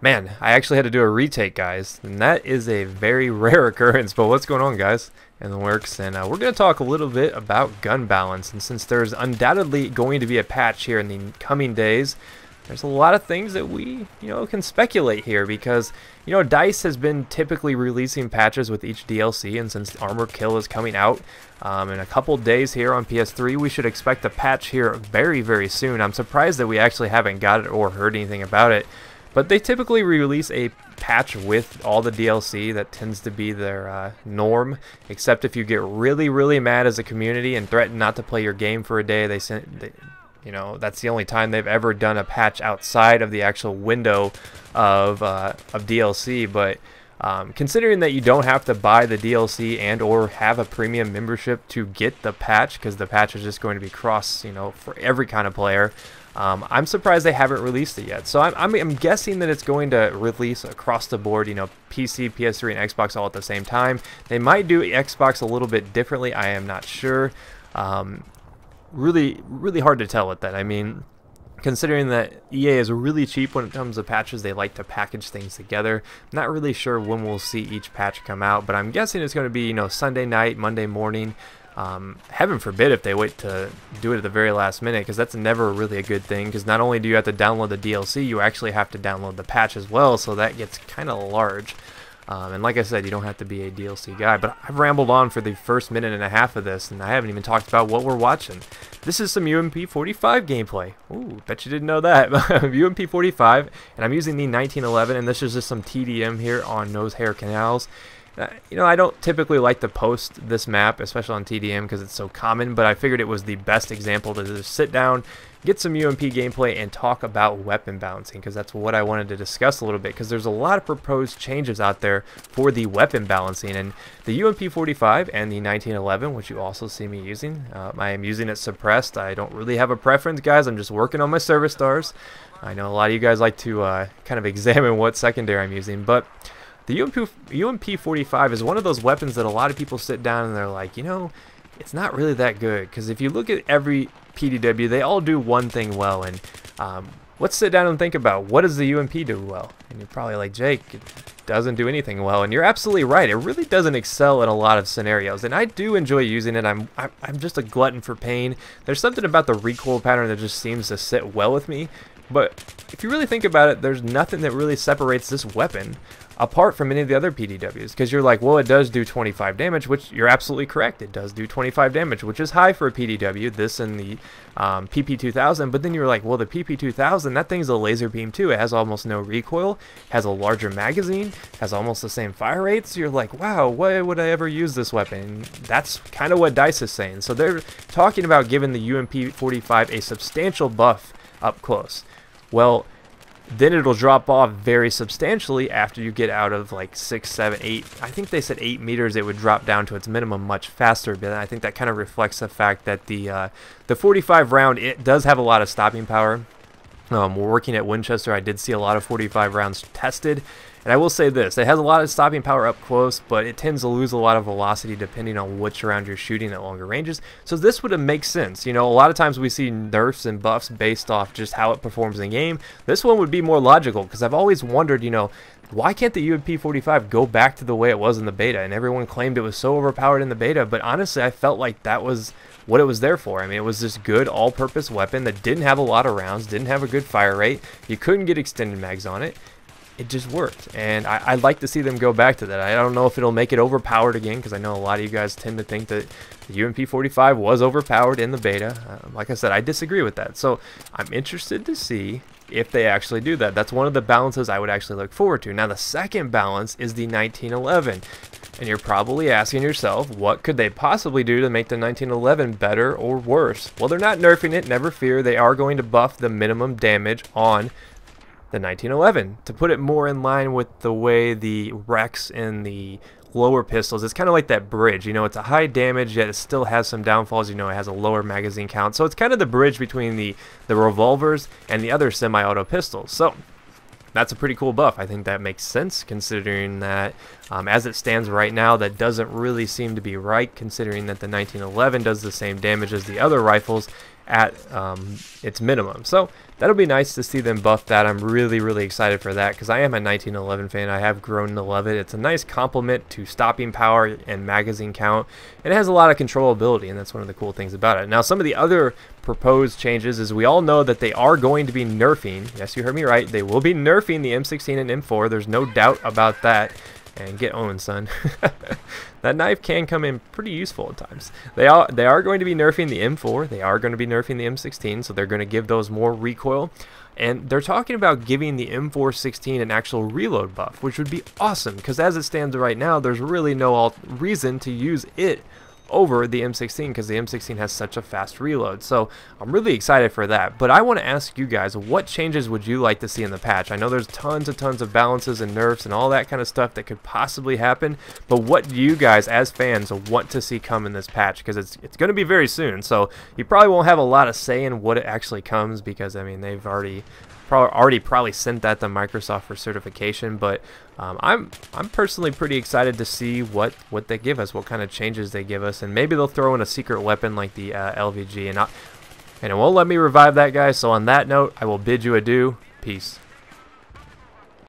Man, I actually had to do a retake, guys, and that is a very rare occurrence. But what's going on, guys, in the works? And we're going to talk a little bit about gun balance. And since there's undoubtedly going to be a patch here in the coming days, there's a lot of things that we, can speculate here because, DICE has been typically releasing patches with each DLC, and since Armor Kill is coming out in a couple days here on PS3, we should expect a patch here very, very soon. I'm surprised that we actually haven't got it or heard anything about it. But they typically release a patch with all the DLC. That tends to be their norm, except if you get really, really mad as a community and threaten not to play your game for a day. That's the only time they've ever done a patch outside of the actual window of DLC. But considering that you don't have to buy the DLC and or have a premium membership to get the patch, because the patch is just going to be cross, for every kind of player. I'm surprised they haven't released it yet. So I'm guessing that it's going to release across the board, PC, PS3, and Xbox all at the same time. They might do Xbox a little bit differently. I am not sure. Really, really hard to tell with that. I mean, considering that EA is really cheap when it comes to patches, they like to package things together. I'm not really sure when we'll see each patch come out, but I'm guessing it's going to be, Sunday night, Monday morning. Heaven forbid if they wait to do it at the very last minute, because that's never really a good thing, because not only do you have to download the DLC, you actually have to download the patch as well, so that gets kind of large. And like I said, you don't have to be a DLC guy, but I've rambled on for the first minute and a half of this, and I haven't even talked about what we're watching. This is some UMP 45 gameplay. Ooh, bet you didn't know that. UMP 45, and I'm using the 1911, and this is just some TDM here on Nose Hair Canals. I don't typically like to post this map, especially on TDM, because it's so common, but I figured it was the best example to just sit down, get some UMP gameplay, and talk about weapon balancing, because that's what I wanted to discuss a little bit, because there's a lot of proposed changes out there for the weapon balancing, and the UMP 45 and the 1911, which you also see me using, I am using it suppressed. I don't really have a preference, guys. I'm just working on my service stars. I know a lot of you guys like to kind of examine what secondary I'm using, but the UMP 45 is one of those weapons that a lot of people sit down and they're like, it's not really that good. Because if you look at every PDW, they all do one thing well. And let's sit down and think about, what does the UMP do well? And you're probably like, Jake, it doesn't do anything well. And you're absolutely right. It really doesn't excel in a lot of scenarios. And I do enjoy using it. I'm just a glutton for pain. There's something about the recoil pattern that just seems to sit well with me. But if you really think about it, there's nothing that really separates this weapon apart from any of the other PDWs, because you're like, well, it does do 25 damage, which you're absolutely correct. It does do 25 damage, which is high for a PDW, this and the PP2000, but then you're like, well, the PP2000, that thing's a laser beam too. It has almost no recoil, has a larger magazine, has almost the same fire rates. You're like, wow, why would I ever use this weapon? And that's kind of what DICE is saying. So they're talking about giving the UMP 45 a substantial buff up close. Well, then it'll drop off very substantially after you get out of like 6, 7, 8. I think they said 8 meters. It would drop down to its minimum much faster. But I think that kind of reflects the fact that the 45 round, it does have a lot of stopping power. We're working at Winchester. I did see a lot of 45 rounds tested. And I will say this, it has a lot of stopping power up close, but it tends to lose a lot of velocity depending on which round you're shooting at longer ranges. So this would make sense. A lot of times we see nerfs and buffs based off just how it performs in game. This one would be more logical, because I've always wondered, why can't the UMP 45 go back to the way it was in the beta? And everyone claimed it was so overpowered in the beta, but honestly, I felt like that was what it was there for. I mean, it was this good all-purpose weapon that didn't have a lot of rounds, didn't have a good fire rate. You couldn't get extended mags on it. It just worked, and I'd like to see them go back to that. I don't know if it'll make it overpowered again, because I know a lot of you guys tend to think that the UMP 45 was overpowered in the beta. Like I said, I disagree with that. So I'm interested to see if they actually do that. That's one of the balances I would actually look forward to. Now, the second balance is the 1911. And you're probably asking yourself, what could they possibly do to make the 1911 better or worse? Well, they're not nerfing it, never fear. They are going to buff the minimum damage on the 1911 to put it more in line with the way the Rex and the lower pistols. It's kind of like that bridge. It's a high damage, yet it still has some downfalls. It has a lower magazine count. So it's kind of the bridge between the revolvers and the other semi-auto pistols. So that's a pretty cool buff. I think that makes sense, considering that as it stands right now, that doesn't really seem to be right, considering that the 1911 does the same damage as the other rifles, at its minimum. So that'll be nice to see them buff that. I'm really excited for that because I am a 1911 fan. I have grown to love it. It's a nice complement to stopping power and magazine count. It has a lot of controllability, and that's one of the cool things about it. Now, some of the other proposed changes is we all know that they are going to be nerfing. Yes, you heard me right. They will be nerfing the M16 and M4. There's no doubt about that. And get owned, son. That knife can come in pretty useful at times. They are going to be nerfing the M4. They are going to be nerfing the M16, so they're going to give those more recoil. And they're talking about giving the M416 an actual reload buff, which would be awesome, because as it stands right now, there's really no reason to use it over the M16 because the M16 has such a fast reload. So I'm really excited for that. But I want to ask you guys, what changes would you like to see in the patch? I know there's tons of balances and nerfs and all that kind of stuff that could possibly happen, but what do you guys as fans want to see come in this patch? Because it's going to be very soon, so you probably won't have a lot of say in what it actually comes, because I mean they've already probably sent that to Microsoft for certification. But I'm personally pretty excited to see what they give us, what kind of changes they give us, and maybe they'll throw in a secret weapon like the LVG, and it won't let me revive that guy. So on that note, I will bid you adieu. Peace.